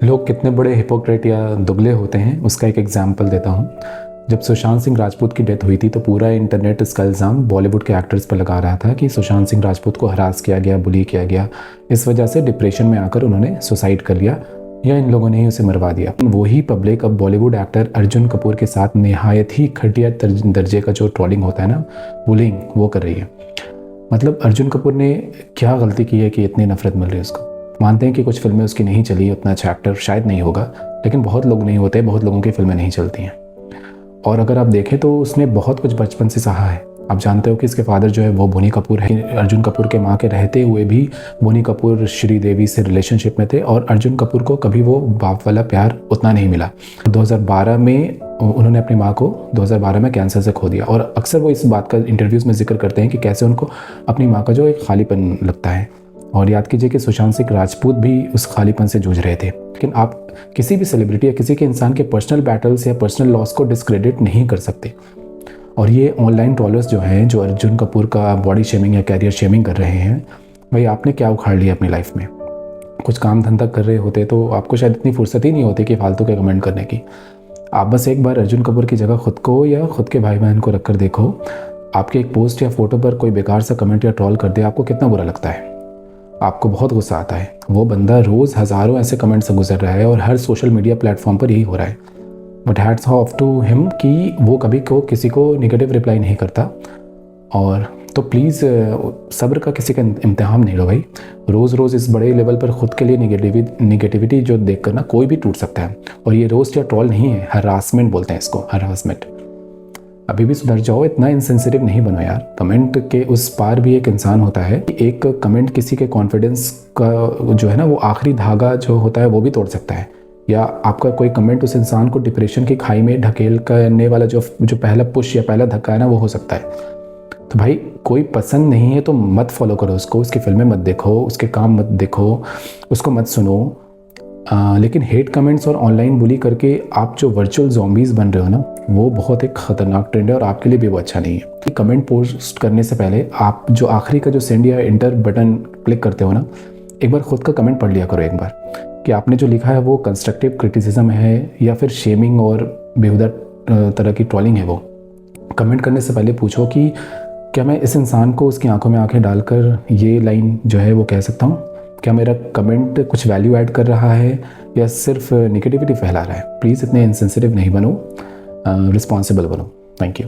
लोग कितने बड़े हिपोक्रेट या दुगले होते हैं उसका एक एग्जाम्पल देता हूँ। जब सुशांत सिंह राजपूत की डेथ हुई थी तो पूरा इंटरनेट इसका इल्ज़ाम बॉलीवुड के एक्टर्स पर लगा रहा था कि सुशांत सिंह राजपूत को हरास किया गया, बुली किया गया, इस वजह से डिप्रेशन में आकर उन्होंने सुसाइड कर लिया या इन लोगों ने ही उसे मरवा दिया। वही पब्लिक अब बॉलीवुड एक्टर अर्जुन कपूर के साथ नहायत ही घटिया दर्जे का जो ट्रोलिंग होता है ना, बुलिंग, वो कर रही है। मतलब अर्जुन कपूर ने क्या गलती की है कि इतनी नफरत मिल रही है उसको। मानते हैं कि कुछ फिल्में उसकी नहीं चली, उतना अच्छा एक्टर शायद नहीं होगा, लेकिन बहुत लोग नहीं होते, बहुत लोगों की फिल्में नहीं चलती हैं। और अगर आप देखें तो उसने बहुत कुछ बचपन से सहा है। आप जानते हो कि इसके फादर जो है वो बोनी कपूर है। अर्जुन कपूर के माँ के रहते हुए भी बोनी कपूर श्रीदेवी से रिलेशनशिप में थे और अर्जुन कपूर को कभी वो बाप वाला प्यार उतना नहीं मिला। 2012 में उन्होंने अपनी माँ को 2012 में कैंसर से खो दिया और अक्सर वो इस बात का इंटरव्यूज़ में जिक्र करते हैं कि कैसे उनको अपनी माँ का जो एक खालीपन लगता है। और याद कीजिए कि सुशांत सिंह राजपूत भी उस खालीपन से जूझ रहे थे। लेकिन आप किसी भी सेलिब्रिटी या किसी के इंसान के पर्सनल बैटल्स या पर्सनल लॉस को डिस्क्रेडिट नहीं कर सकते। और ये ऑनलाइन ट्रोलर्स जो हैं, जो अर्जुन कपूर का बॉडी शेमिंग या कैरियर शेमिंग कर रहे हैं, भाई आपने क्या उखाड़ लिया अपनी लाइफ में? कुछ काम धंधा कर रहे होते तो आपको शायद इतनी फुर्सत ही नहीं होती कि फालतू के कमेंट करने की। आप बस एक बार अर्जुन कपूर की जगह खुद को या खुद के भाई बहन को रख कर देखो। आपके एक पोस्ट या फोटो पर कोई बेकार सा कमेंट या ट्रोल कर दे, आपको कितना बुरा लगता है? आपको बहुत गुस्सा आता है। वो बंदा रोज़ हज़ारों ऐसे कमेंट से गुजर रहा है और हर सोशल मीडिया प्लेटफॉर्म पर यही हो रहा है। But hats off to him कि वो कभी को किसी को नेगेटिव रिप्लाई नहीं करता। और तो प्लीज़ सब्र का किसी का इम्तिहान नहीं लो भाई। रोज़ रोज़ इस बड़े लेवल पर ख़ुद के लिए निगेटिविटी जो देख कर ना कोई भी टूट सकता है। और ये रोस्ट या ट्रोल नहीं है, हरासमेंट बोलते हैं इसको, हरासमेंट। अभी भी सुधर जाओ, इतना इंसेंसिटिव नहीं बनो यार। कमेंट के उस पार भी एक इंसान होता है। एक कमेंट किसी के कॉन्फिडेंस का जो है ना, वो आखिरी धागा जो होता है वो भी तोड़ सकता है। या आपका कोई कमेंट उस इंसान को डिप्रेशन की खाई में ढकेल करने वाला जो पहला पुश या पहला धक्का है ना, वो हो सकता है। तो भाई कोई पसंद नहीं है तो मत फॉलो करो उसको, उसकी फिल्में मत देखो, उसके काम मत देखो, उसको मत सुनो। लेकिन हेट कमेंट्स और ऑनलाइन बुली करके आप जो वर्चुअल ज़ॉम्बीज़ बन रहे हो ना, वो बहुत एक ख़तरनाक ट्रेंड है और आपके लिए भी वो अच्छा नहीं है। कमेंट पोस्ट करने से पहले आप जो आखिरी का जो सेंड या एंटर बटन क्लिक करते हो ना, एक बार ख़ुद का कमेंट पढ़ लिया करो एक बार, कि आपने जो लिखा है वो कंस्ट्रक्टिव क्रिटिसिज्म है या फिर शेमिंग और बेहुदा तरह की ट्रोलिंग है। वो कमेंट करने से पहले पूछो कि क्या मैं इस इंसान को उसकी आंखों में आंखें डालकर ये लाइन जो है वो कह सकता हूँ? क्या मेरा कमेंट कुछ वैल्यू ऐड कर रहा है या सिर्फ नेगेटिविटी फैला रहा है? प्लीज़ इतने इंसेंसिटिव नहीं बनो, रिस्पॉन्सिबल बनो। Thank you.